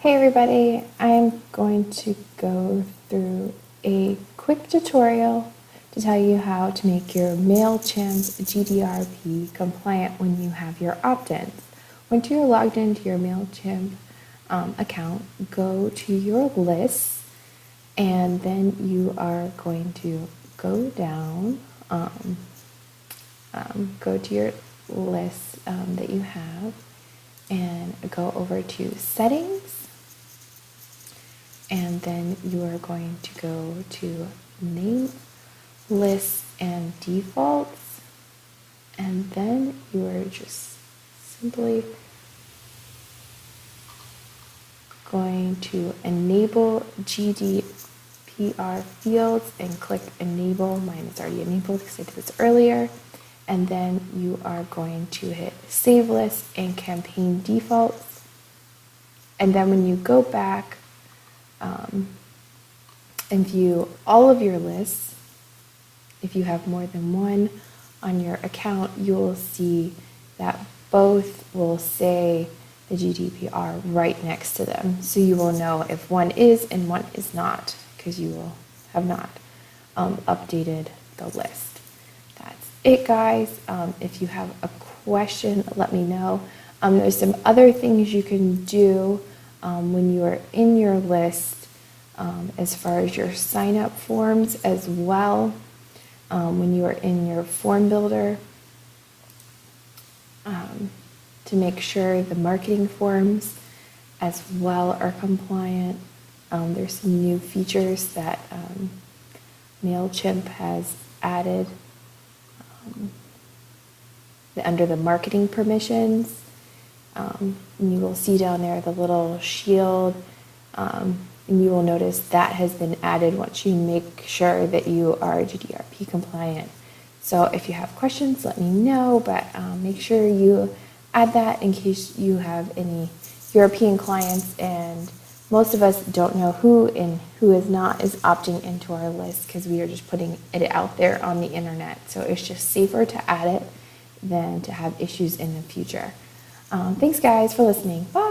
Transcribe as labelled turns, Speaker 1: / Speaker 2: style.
Speaker 1: Hey everybody, I'm going to go through a quick tutorial to tell you how to make your MailChimp GDPR compliant when you have your opt-ins. Once you're logged into your MailChimp account, go to your lists and then you are going to go down, go to your list that you have and go over to settings. And then you are going to go to name, lists, and defaults. And then you are just simply going to enable GDPR fields and click enable. Mine is already enabled because I did this earlier. And then you are going to hit save list and campaign defaults. And then when you go back, and view all of your lists, if you have more than one on your account, you will see that both will say the GDPR right next to them. So you will know if one is and one is not, because you will have not updated the list. That's it, guys. If you have a question, let me know. There's some other things you can do when you are in your list, as far as your sign-up forms as well. When you are in your form builder, to make sure the marketing forms as well are compliant. There's some new features that MailChimp has added under the marketing permissions. And you will see down there the little shield, and you will notice that has been added once you make sure that you are GDPR compliant. So if you have questions, let me know, but make sure you add that in case you have any European clients, and most of us don't know who and who is not is opting into our list because we are just putting it out there on the internet. So it's just safer to add it than to have issues in the future. Thanks guys for listening. Bye.